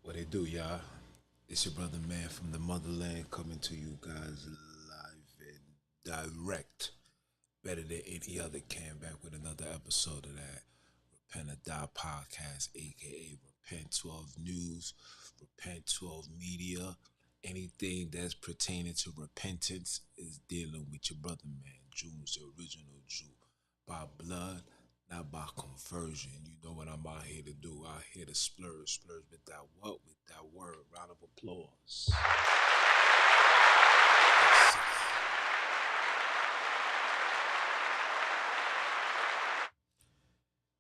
What it do, y'all? It's your brother man from the motherland coming to you guys live and direct. Better than any other came back with another episode of that Repent or Die podcast, aka Repent 12 News, Repent 12 Media. Anything that's pertaining to repentance is dealing with your brother man, June's the original Jew. By blood, not by conversion. You know what I'm out here to do. Out here to splurge. Splurge with that what? With that word. Round of applause.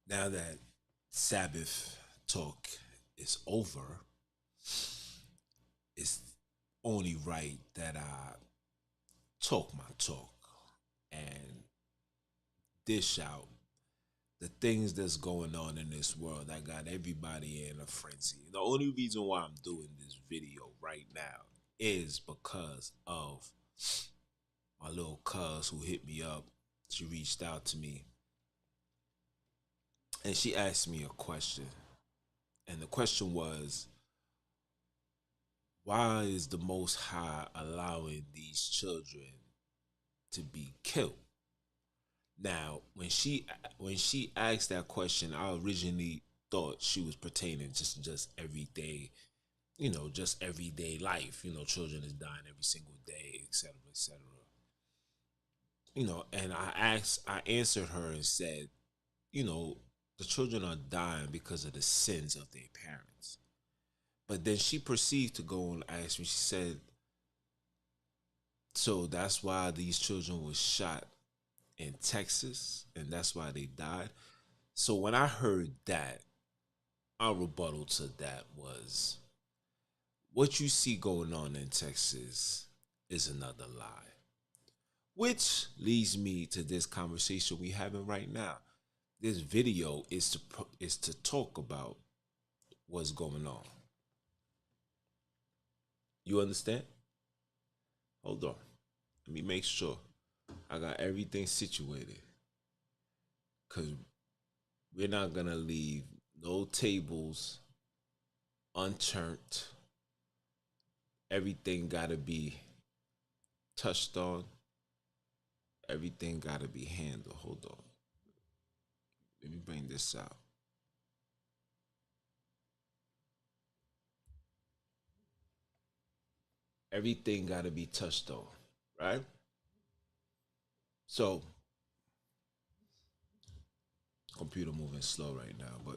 Now that Sabbath talk is over, it's only right that I talk my talk and dish out the things that's going on in this world that got everybody in a frenzy. The only reason why I'm doing this video right now is because of my little cuz who hit me up. She reached out to me and she asked me a question. And the question was, why is the Most High allowing these children to be killed? Now, when she asked that question, I originally thought she was pertaining just everyday, just everyday life. Children is dying every single day, etc., etc. And I answered her and said, the children are dying because of the sins of their parents. But then she proceeded to go and ask me. She said, so that's why these children were shot in Texas, and that's why they died. So when I heard that, our rebuttal to that was, what you see going on in Texas is another lie. Which leads me to this conversation we having right now. This video is to talk about what's going on. You understand? Hold on. Let me make sure I got everything situated, because we're not going to leave no tables unturned. Everything got to be touched on. Everything got to be handled. Hold on. Let me bring this out. Everything got to be touched on, right? So, computer moving slow right now, but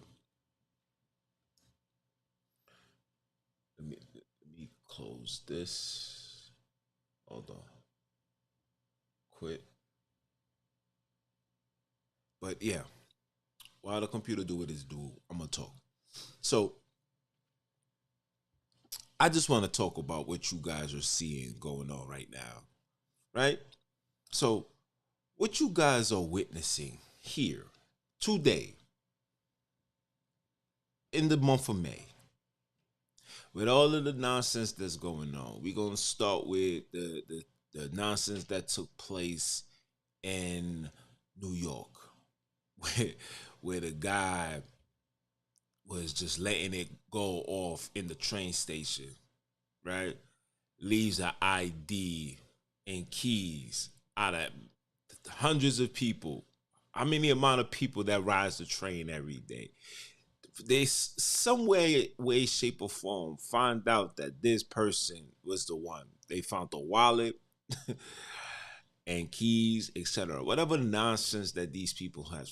let me close this. Hold on. Quit. But yeah, while the computer do what it's do, I'm gonna talk. So I just want to talk about what you guys are seeing going on right now, right? So what you guys are witnessing here today in the month of May, with all of the nonsense that's going on, we're going to start with the nonsense that took place in New York, where the guy was just letting it go off in the train station, right? Leaves an ID and keys out of hundreds of people. How many amount of people that rides the train every day? they some way, shape, or form find out that this person was the one. They found the wallet and keys, etc. Whatever nonsense that these people have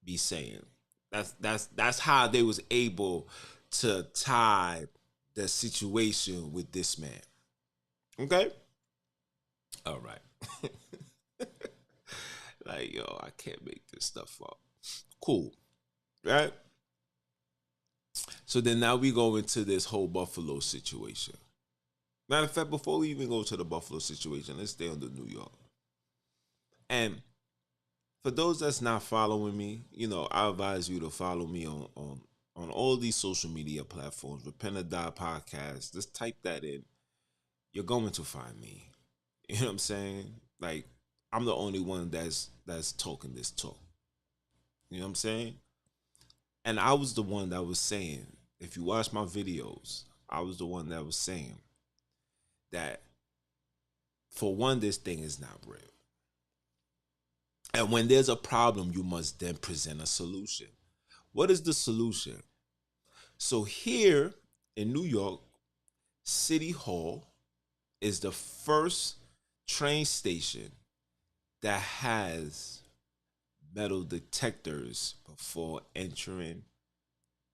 be saying. That's how they was able to tie the situation with this man. Okay? All right. Like, yo, I can't make this stuff up. Cool. Right? So then now we go into this whole Buffalo situation. Matter of fact, before we even go to the Buffalo situation, let's stay on the New York. And for those that's not following me, I advise you to follow me on all these social media platforms. Repent or Die Podcast. Just type that in. You're going to find me. You know what I'm saying? Like, I'm the only one that's talking this talk. You know what I'm saying? And I was the one that was saying, if you watch my videos, I was the one that was saying that, for one, this thing is not real. And when there's a problem, you must then present a solution. What is the solution? So here in New York, City Hall is the first train station that has metal detectors before entering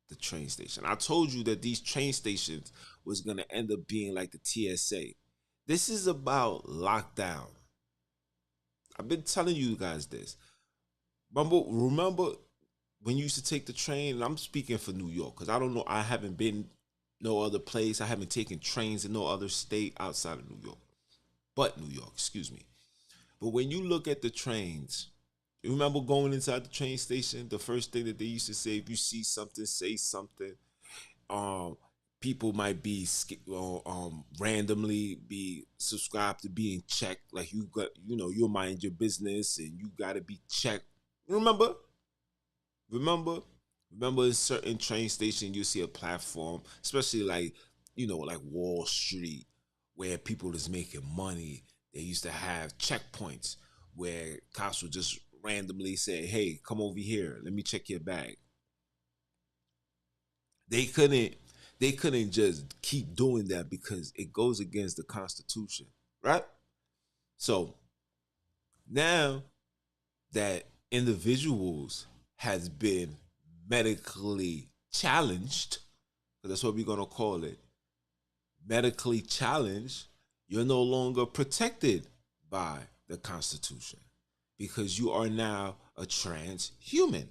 the train station. I told you that these train stations was going to end up being like the TSA. This is about lockdown. I've been telling you guys this. Remember when you used to take the train? And I'm speaking for New York because I don't know. I haven't been no other place. I haven't taken trains in no other state outside of New York. But New York, excuse me. But when you look at the trains, you remember going inside the train station? The first thing that they used to say, if you see something, say something. People might be randomly be subscribed to being checked. Like, you got, you'll mind your business and you got to be checked. Remember? In certain train stations, you see a platform, especially like, like Wall Street, where people is making money. They used to have checkpoints where cops would just randomly say, hey, come over here. Let me check your bag. They couldn't just keep doing that because it goes against the Constitution, right? So now that individuals has been medically challenged, that's what we're gonna call it, medically challenged, you're no longer protected by the Constitution because you are now a transhuman.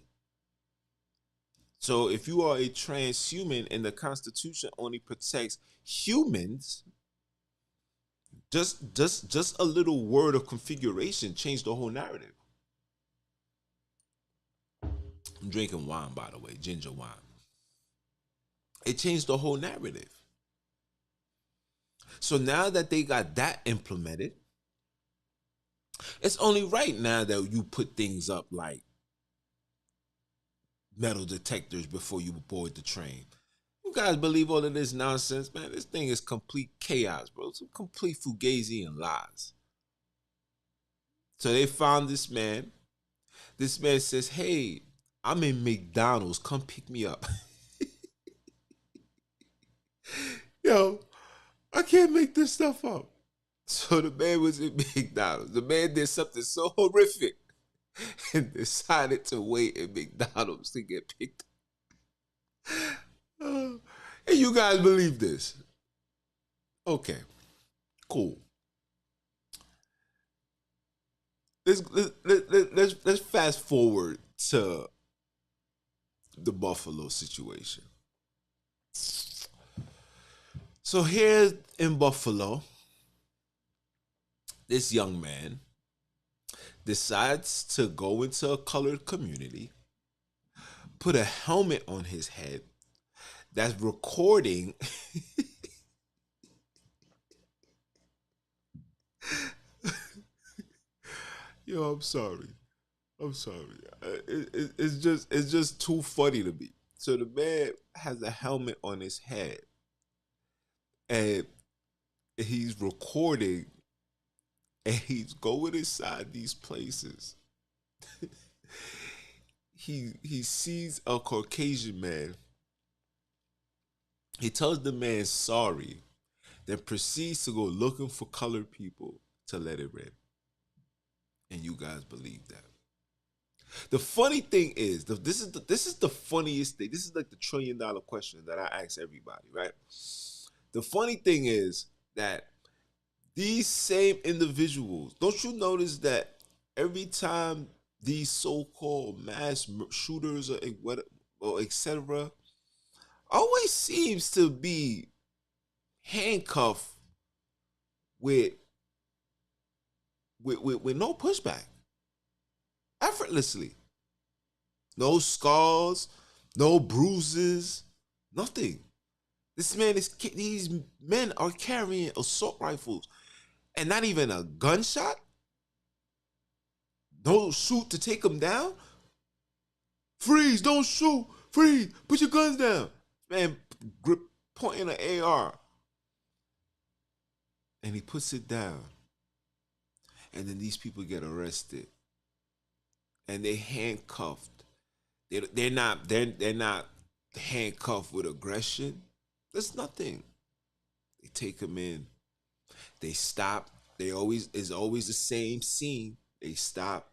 So if you are a transhuman and the Constitution only protects humans, just a little word of configuration changed the whole narrative. I'm drinking wine, by the way, ginger wine. It changed the whole narrative. So now that they got that implemented, it's only right now that you put things up like metal detectors before you board the train. You guys believe all of this nonsense, man? This thing is complete chaos, bro. It's a complete fugazi and lies. So they found this man. This man says, hey, I'm in McDonald's. Come pick me up. Yo, I can't make this stuff up. So the man was in McDonald's. The man did something so horrific and decided to wait at McDonald's to get picked up. And you guys believe this? Okay, cool. Let's fast forward to the Buffalo situation. So here in Buffalo, this young man decides to go into a colored community, put a helmet on his head that's recording yo, I'm sorry. It's just too funny to me. So the man has a helmet on his head and he's recording and he's going inside these places. He sees a Caucasian man He tells the man sorry, then proceeds to go looking for colored people to let it rip. And you guys believe that. The funny thing is, this is the funniest thing. This is like the $1 trillion question that I ask everybody, right? The funny thing is that these same individuals, don't you notice that every time these so-called mass shooters or etc. always seems to be handcuffed with with no pushback, effortlessly, no scars, no bruises, nothing. These men are carrying assault rifles and not even a gunshot, no shoot to take them down. Freeze! Don't shoot! Freeze! Put your guns down, man. Grip pointing an AR, and he puts it down, and then these people get arrested, and they handcuffed. They're not handcuffed with aggression. There's nothing. They take him in. They stop. They always is always the same scene. They stop,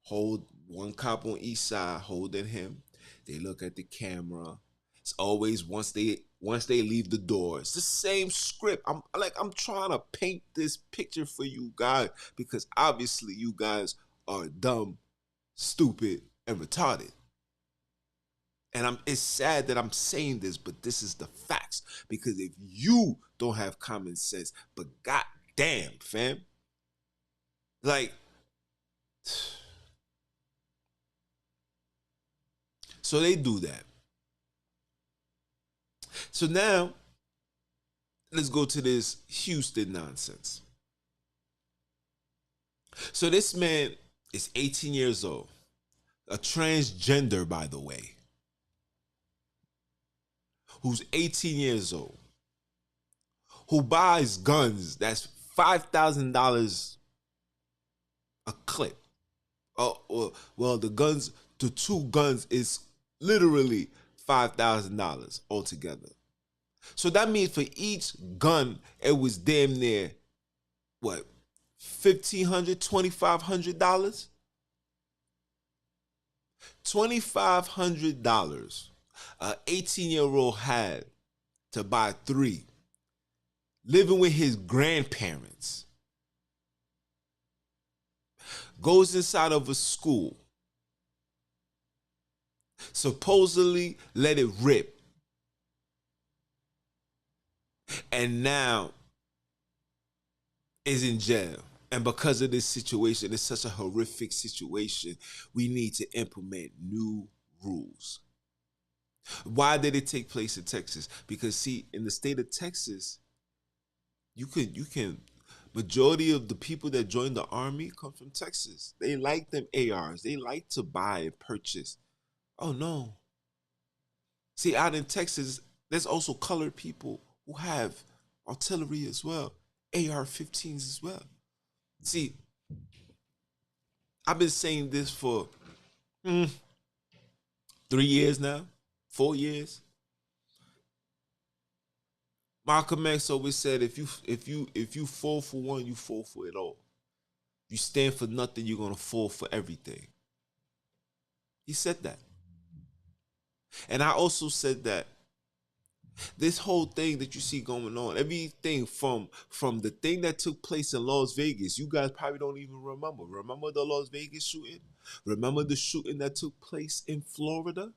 hold one cop on each side, holding him. They look at the camera. It's always once they leave the door. It's the same script. I'm trying to paint this picture for you guys because obviously you guys are dumb, stupid, and retarded. And it's sad that I'm saying this, but this is the facts. Because if you don't have common sense, but goddamn, fam, like, so they do that. So now, let's go to this Houston nonsense. So this man is 18 years old, a transgender, by the way, who's 18 years old, who buys guns that's $5,000 a clip. Well, the two guns is literally $5,000 altogether. So that means for each gun, it was damn near what, $1,500, $2,500? $2,500 an 18-year-old had to buy 3, living with his grandparents, goes inside of a school, supposedly let it rip, and now is in jail. And because of this situation, it's such a horrific situation, we need to implement new rules. Why did it take place in Texas? Because see, in the state of Texas, you can majority of the people that join the army come from Texas. They like them ARs. They like to buy and purchase. Oh no. See, out in Texas, there's also colored people who have artillery as well, AR-15s as well. See, I've been saying this for 3 years now, 4 years. Malcolm X always said, if you fall for one, you fall for it all. You stand for nothing, you're gonna fall for everything. He said that. And I also said that this whole thing that you see going on, everything from the thing that took place in Las Vegas, you guys probably don't even remember. Remember the Las Vegas shooting? Remember the shooting that took place in Florida?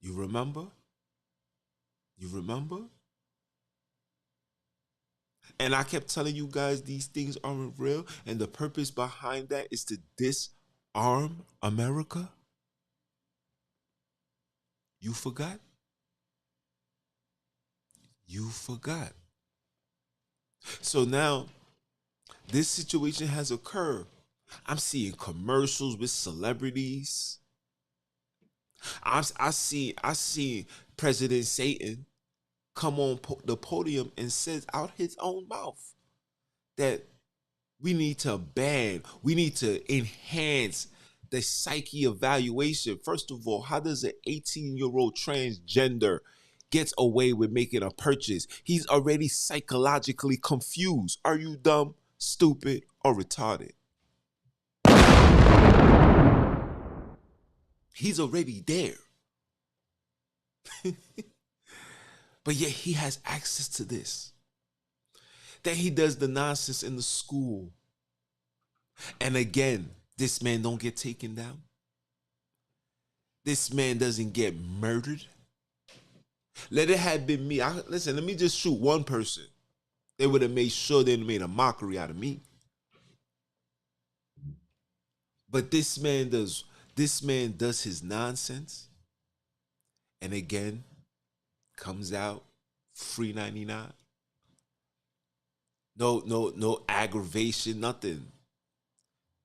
You remember? You remember? And I kept telling you guys these things aren't real, and the purpose behind that is to disarm America. You forgot? You forgot. So now, this situation has occurred. I'm seeing commercials with celebrities. I see President Satan come on the podium and says out his own mouth that we need to enhance the psyche evaluation. First of all, how does an 18-year-old transgender gets away with making a purchase, he's already psychologically confused. Are you dumb, stupid, or retarded? He's already there. But yet he has access to this. Then he does the nonsense in the school. And again, this man don't get taken down. This man doesn't get murdered. Let it have been me. Listen, let me just shoot one person. They would have made sure they made a mockery out of me. But this man does his nonsense. And again, comes out free 99. No aggravation, nothing.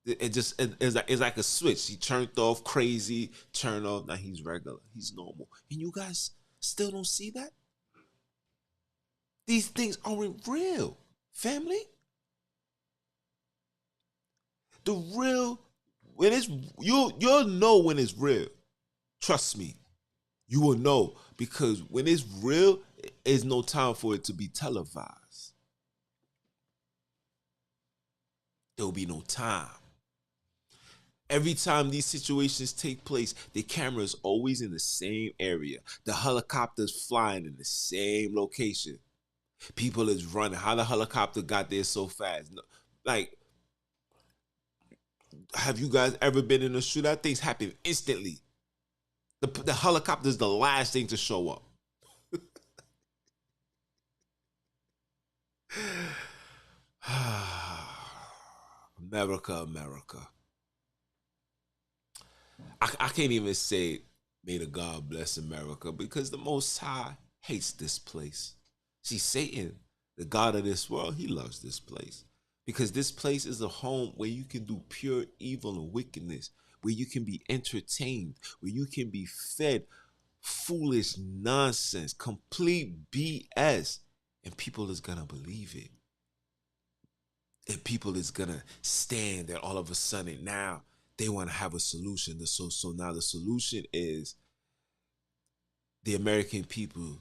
It's like a switch. He turned off crazy, turned off. Now he's regular. He's normal. And you guys still don't see that? These things aren't real, family. The real, when it's you'll know when it's real. Trust me, you will know, because when it's real, there's no time for it to be televised. There will be no time. Every time these situations take place, the camera is always in the same area. The helicopter's flying in the same location. People is running. How the helicopter got there so fast? Like, have you guys ever been in a shootout? Things happen instantly. The helicopter is the last thing to show up. America, America. I can't even say, may the God bless America, because the Most High hates this place. See, Satan, the God of this world, he loves this place, because this place is a home where you can do pure evil and wickedness, where you can be entertained, where you can be fed foolish nonsense, complete BS, and people is gonna believe it. And people is gonna stand there all of a sudden. Now they want to have a solution. So now the solution is the American people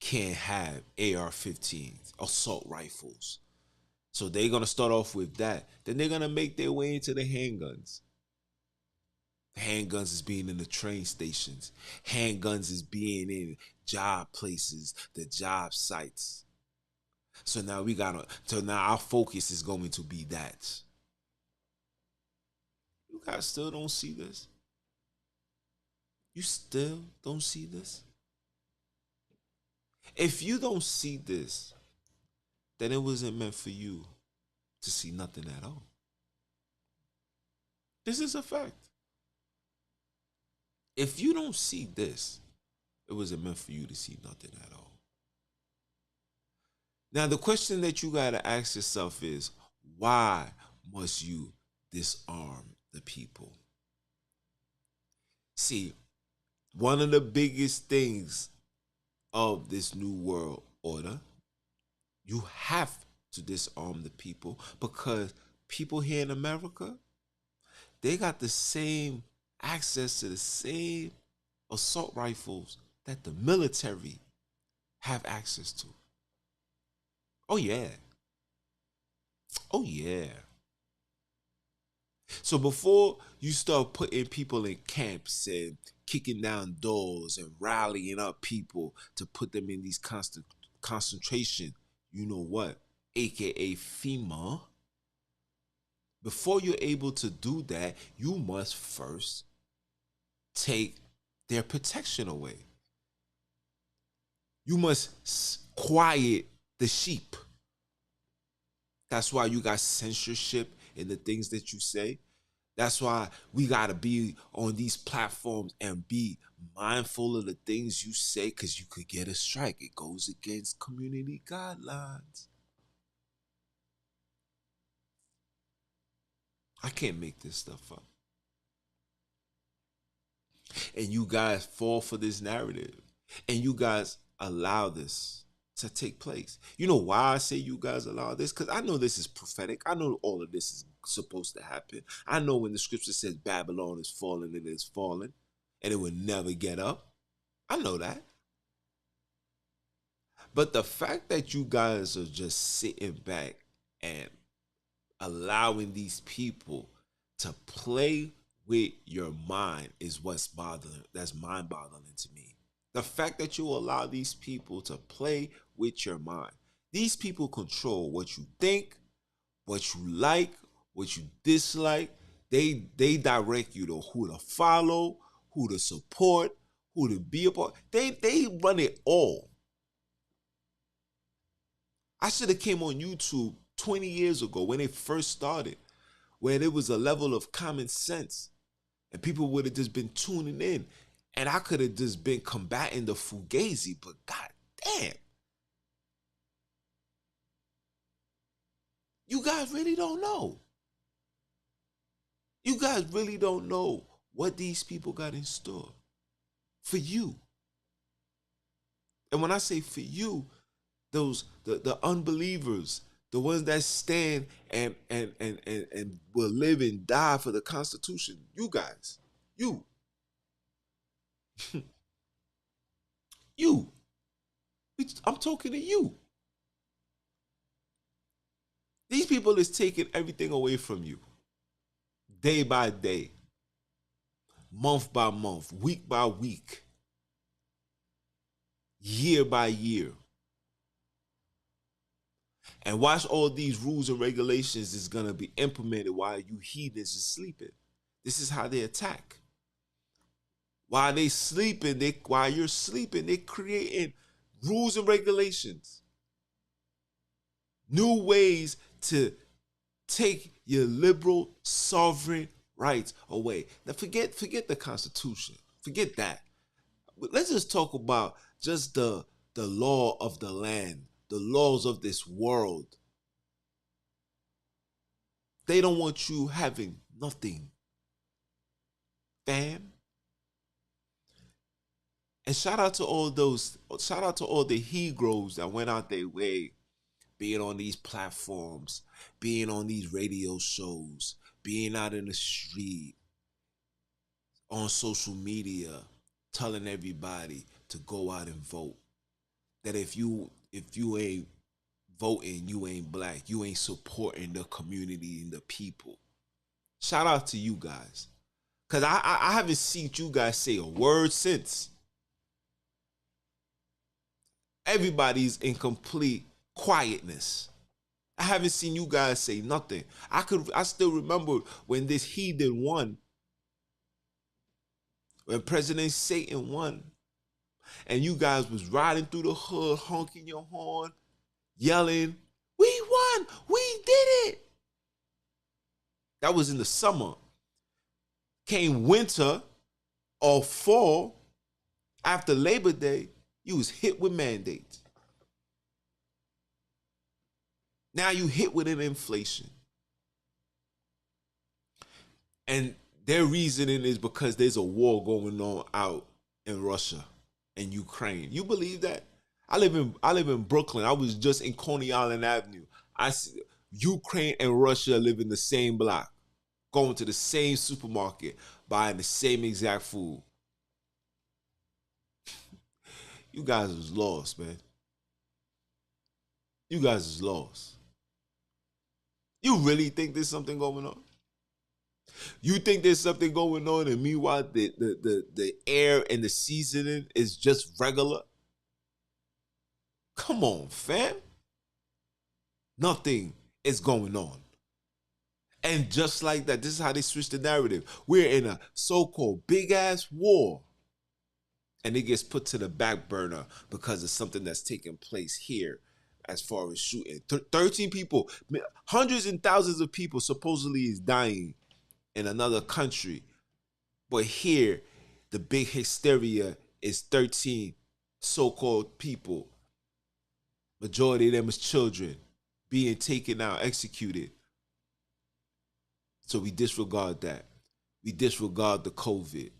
can't have AR-15s, assault rifles. So they're gonna start off with that. Then they're gonna make their way into the handguns. Handguns is being in the train stations. Handguns is being in job places, the job sites. So now our focus is going to be that. You guys still don't see this? You still don't see this? If you don't see this, then it wasn't meant for you to see nothing at all. This is a fact. If you don't see this, it wasn't meant for you to see nothing at all. Now, the question that you got to ask yourself is, why must you disarm the people? See, one of the biggest things of this new world order, you have to disarm the people, because people here in America, they got the same access to the same assault rifles that the military have access to. Oh yeah. Oh yeah. So before you start putting people in camps and kicking down doors and rallying up people to put them in these constant concentration, you know what? AKA FEMA. Before you're able to do that, you must first take their protection away. You must quiet the sheep. That's why you got censorship in the things that you say. That's why we got to be on these platforms and be mindful of the things you say, because you could get a strike. It goes against community guidelines. I can't make this stuff up. And you guys fall for this narrative. And you guys allow this to take place. You know why I say you guys allow this? Because I know this is prophetic. I know all of this is supposed to happen. I know when the scripture says Babylon is falling, it is falling, and it will never get up. I know that. But the fact that you guys are just sitting back and allowing these people to play with your mind is what's bothering. That's mind boggling to me. The fact that you allow these people to play with your mind. These people control what you think, what you like, what you dislike. They direct you to who to follow, who to support, who to be a part. They run it all. I should have came on YouTube 20 years ago when it first started, where there was a level of common sense and people would have just been tuning in. And I could have just been combating the fugazi, but god damn. You guys really don't know. You guys really don't know what these people got in store for you. And when I say for you, those the unbelievers, the ones that stand and will live and die for the Constitution, you guys, you, you, I'm talking to you. These people is taking everything away from you, day by day, month by month, week by week, year by year. And watch all these rules and regulations is going to be implemented while you heathens are sleeping. This is how they attack. While they sleeping, while you're sleeping, they're creating rules and regulations. New ways to take your liberal sovereign rights away. Now forget the Constitution. Forget that. Let's just talk about just the law of the land, the laws of this world. They don't want you having nothing, fam. And shout out to all the Hebrews that went out their way, being on these platforms, being on these radio shows, being out in the street, on social media, telling everybody to go out and vote. That if you ain't voting, you ain't black, you ain't supporting the community and the people. Shout out to you guys. Because I haven't seen you guys say a word since. Everybody's in complete quietness. I haven't seen you guys say nothing. I still remember when this heathen won, when President Satan won, and you guys was riding through the hood, honking your horn, yelling, "We won! We did it!" That was in the summer. Came winter or fall, after Labor Day, you was hit with mandates. Now you hit with an inflation. And their reasoning is because there's a war going on out in Russia and Ukraine. You believe that? I live in Brooklyn. I was just in Coney Island Avenue. I see Ukraine and Russia live in the same block, going to the same supermarket, buying the same exact food. You guys is lost, man. You guys is lost. You really think there's something going on? You think there's something going on, and meanwhile the air and the seasoning is just regular? Come on, fam. Nothing is going on. And just like that, this is how they switch the narrative. We're in a so-called big-ass war. And it gets put to the back burner because of something that's taking place here as far as shooting. 13 people, hundreds and thousands of people supposedly is dying in another country. But here, the big hysteria is 13 so-called people. Majority of them is children being taken out, executed. So we disregard that. We disregard the COVID.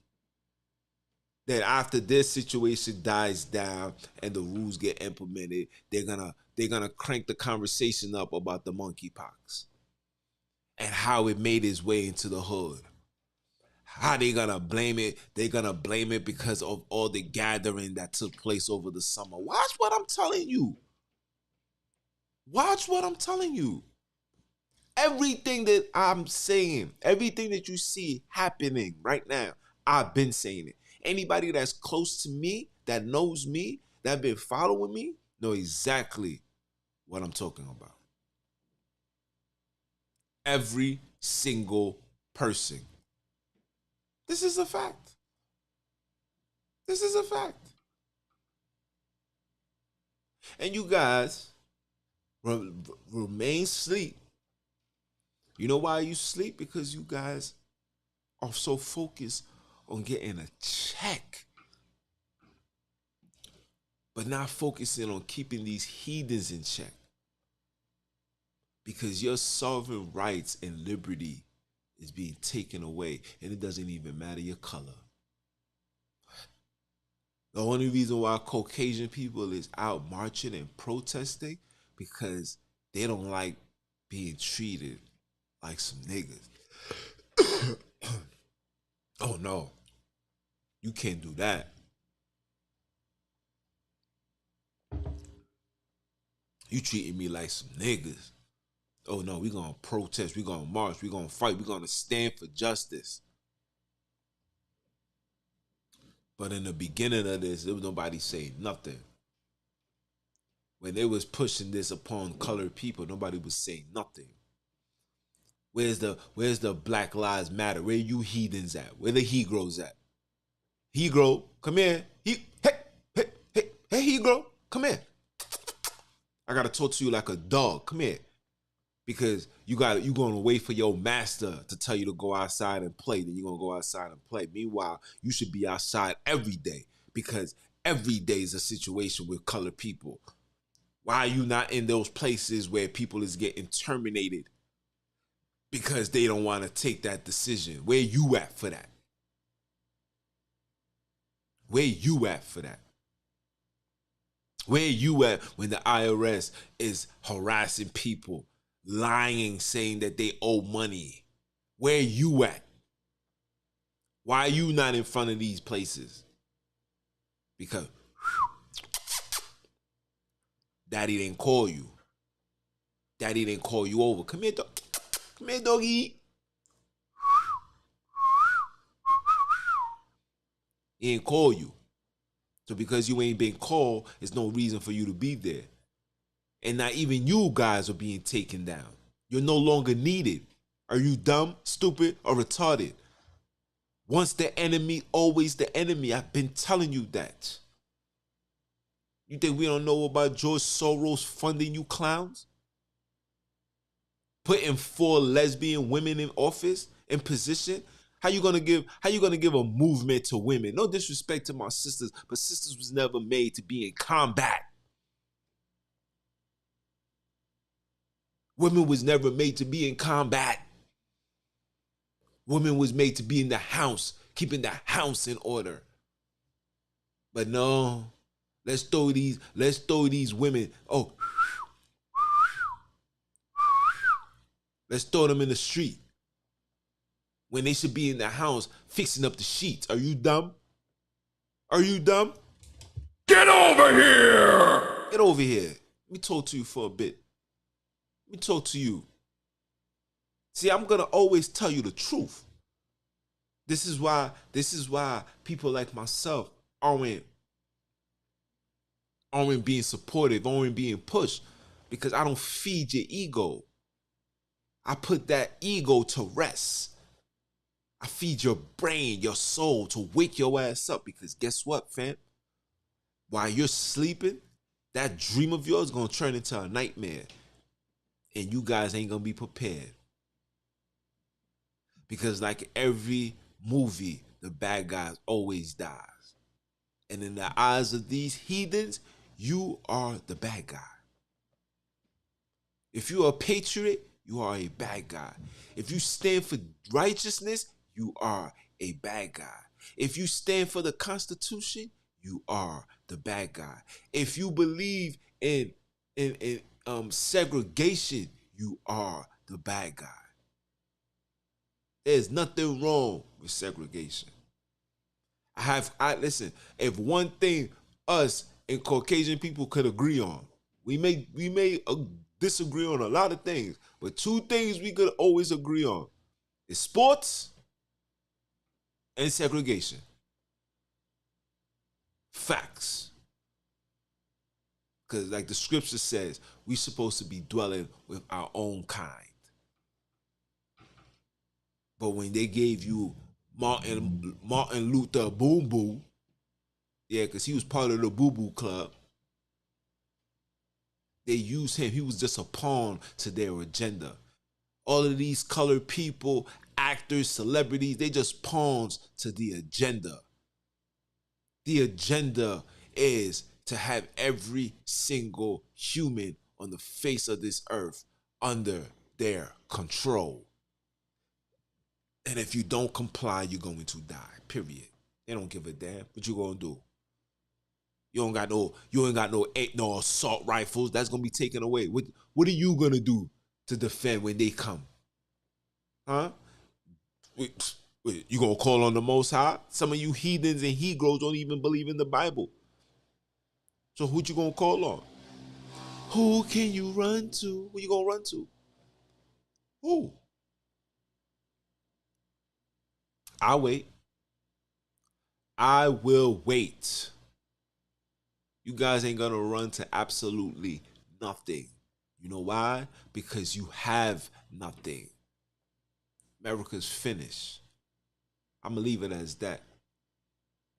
That after this situation dies down and the rules get implemented, they're gonna crank the conversation up about the monkeypox and how it made its way into the hood, How they gonna blame it? They're gonna blame it because of all the gathering that took place over the summer. Watch what I'm telling you. Watch what I'm telling you. Everything that I'm saying, everything that you see happening right now, I've been saying it. Anybody that's close to me, that knows me, that been following me, know exactly what I'm talking about. Every single person. This is a fact. This is a fact. And you guys remain asleep. You know why you sleep? Because you guys are so focused on getting a check, but not focusing on keeping these heathens in check. Because your sovereign rights and liberty is being taken away, and it doesn't even matter your color. The only reason why Caucasian people is out marching and protesting because they don't like being treated like some niggas. Oh no, you can't do that. You treating me like some niggas. Oh no, we gonna protest, we gonna march, we gonna fight, we gonna stand for justice. But in the beginning of this, there was nobody saying nothing. When they was pushing this upon colored people, nobody was saying nothing. Where's the Black Lives Matter? Where you heathens at? Where the Hebrews at? Hebrew, come here. Hey, Hebrew, come here. I gotta talk to you like a dog. Come here. Because you gonna wait for your master to tell you to go outside and play, then you're gonna go outside and play. Meanwhile, you should be outside every day because every day is a situation with colored people. Why are you not in those places where people is getting terminated because they don't want to take that decision? Where you at for that? Where you at for that? Where you at when the IRS is harassing people, lying, saying that they owe money? Where you at? Why are you not in front of these places? Because daddy didn't call you. Daddy didn't call you over. Come here, dog. Come here, doggy. He didn't call you. So because you ain't been called, there's no reason for you to be there. And not even you guys are being taken down. You're no longer needed. Are you dumb, stupid, or retarded? Once the enemy, always the enemy. I've been telling you that. You think we don't know about George Soros funding you clowns? Putting 4 lesbian women in office, in position? How you gonna give a movement to women? No disrespect to my sisters, but sisters was never made to be in combat. Women was never made to be in combat. Women was made to be in the house, keeping the house in order. But no, let's throw these women. Oh, let's throw them in the street when they should be in the house fixing up the sheets. Are you dumb? Are you dumb? Get over here! Get over here. Let me talk to you for a bit. Let me talk to you. See, I'm gonna always tell you the truth. This is why people like myself aren't being supportive, aren't being pushed, because I don't feed your ego. I put that ego to rest. I feed your brain, your soul, to wake your ass up, because guess what, fam? While you're sleeping, that dream of yours is gonna turn into a nightmare. And you guys ain't gonna be prepared. Because like every movie, the bad guy always dies. And in the eyes of these heathens, you are the bad guy. If you're a patriot, you are a bad guy. If you stand for righteousness, you are a bad guy. If you stand for the Constitution, you are the bad guy. If you believe in segregation, you are the bad guy. There's nothing wrong with segregation. Listen, if one thing us and Caucasian people could agree on, we may disagree on a lot of things, but two things we could always agree on is sports and segregation. Facts. Because like the scripture says, we supposed to be dwelling with our own kind. But when they gave you Martin Luther Boom Boom, yeah, because he was part of the Boo Boo Club, they used him. He was just a pawn to their agenda. All of these colored people, actors, celebrities, they just pawns to the agenda. The agenda is to have every single human on the face of this earth under their control. And if you don't comply, you're going to die. Period. They don't give a damn. What you gonna do? You ain't got no assault rifles. That's gonna be taken away. What are you gonna do to defend when they come? Huh? You gonna call on the Most High? Some of you heathens and Hebrews don't even believe in the Bible. So who you gonna call on? Who can you run to? Who you gonna run to? Who? I'll wait. I will wait. You guys ain't gonna run to absolutely nothing. You know why? Because you have nothing. America's finished. I'm gonna leave it as that.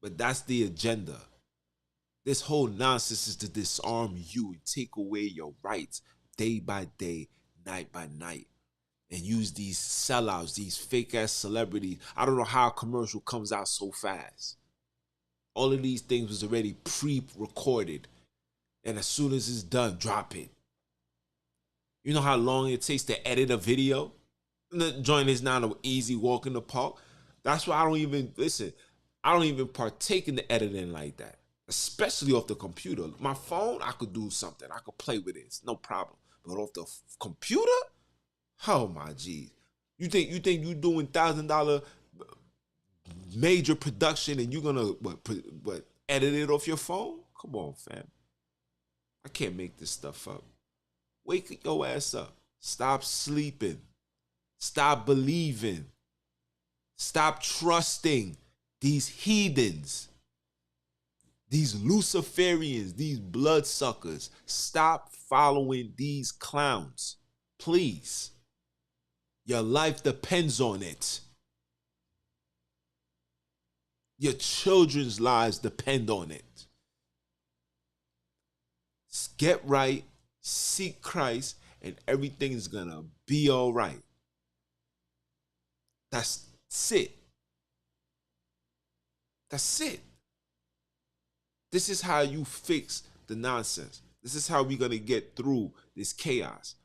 But that's the agenda. This whole nonsense is to disarm you and take away your rights day by day, night by night. And use these sellouts, these fake ass celebrities. I don't know how a commercial comes out so fast. All of these things was already pre-recorded. And as soon as it's done, drop it. You know how long it takes to edit a video? The joint is not an easy walk in the park. That's why I don't even partake in the editing like that. Especially off the computer. My phone, I could do something. I could play with it. It's no problem. But off the computer? Oh my geez. You think you doing $1,000 major production and you're gonna what edit it off your phone? Come on, fam. I can't make this stuff up. Wake your ass up. Stop sleeping. Stop believing. Stop trusting these heathens, these Luciferians, these bloodsuckers. Stop following these clowns. Please. Your life depends on it. Your children's lives depend on it. Get right, seek Christ, and everything's gonna be all right. That's it. That's it. This is how you fix the nonsense. This is how we're gonna get through this chaos.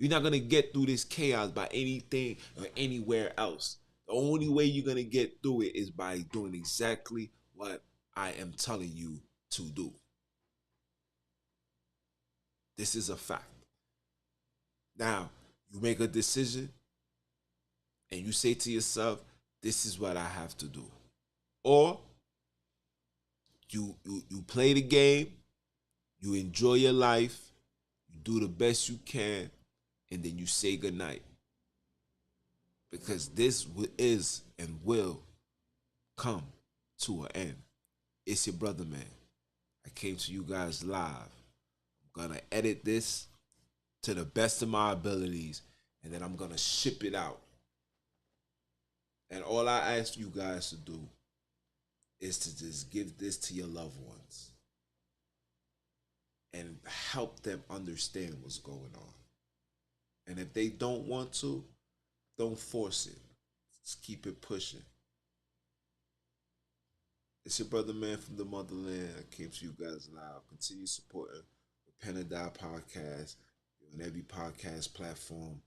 You're not gonna get through this chaos by anything or anywhere else. The only way you're gonna get through it is by doing exactly what I am telling you to do. This is a fact. Now, you make a decision and you say to yourself, this is what I have to do. Or you play the game, you enjoy your life, you do the best you can, and then you say goodnight. Because this is and will come to an end. It's your brother, man. I came to you guys live. I'm gonna edit this to the best of my abilities, and then I'm gonna ship it out. And all I ask you guys to do is to just give this to your loved ones and help them understand what's going on. And if they don't want to, don't force it. Just keep it pushing. It's your brother, man, from the motherland. I came to you guys live. Continue supporting the Pen and Die podcast on every podcast platform.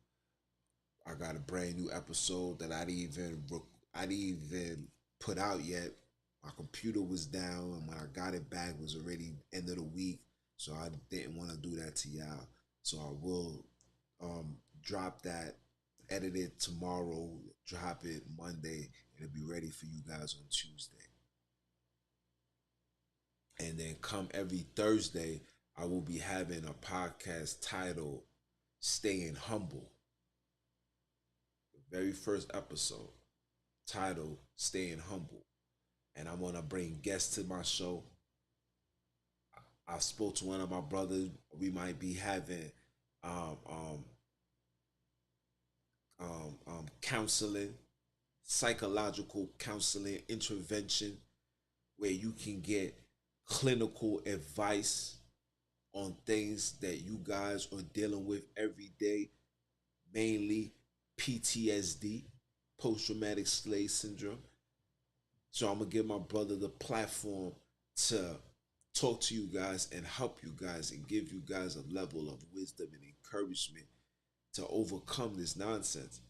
I got a brand new episode that I didn't even put out yet. My computer was down, and when I got it back, it was already end of the week. So I didn't want to do that to y'all. So I will drop that edit it tomorrow, drop it Monday, and it'll be ready for you guys on Tuesday. And then come every Thursday, I will be having a podcast titled Staying Humble. The very first episode titled Staying Humble. And I'm gonna bring guests to my show. I spoke to one of my brothers. We might be having um, um, counseling, psychological counseling intervention, where you can get clinical advice on things that you guys are dealing with every day, mainly PTSD, post traumatic slave syndrome. So I'm gonna give my brother the platform to talk to you guys and help you guys and give you guys a level of wisdom and encouragement to overcome this nonsense.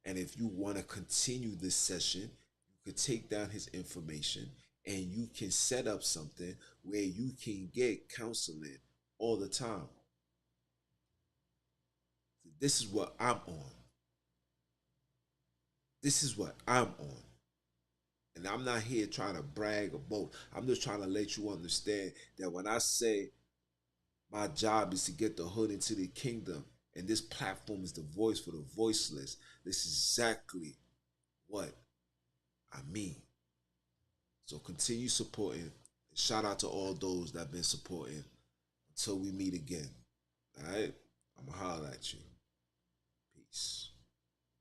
And if you want to continue this session, you could take down his information and you can set up something where you can get counseling all the time. This is what I'm on. This is what I'm on. And I'm not here trying to brag or boast. I'm just trying to let you understand that when I say my job is to get the hood into the kingdom, and this platform is the voice for the voiceless, this is exactly what I mean. So continue supporting. Shout out to all those that have been supporting. Until we meet again. All right? I'm going to holler at you. Peace.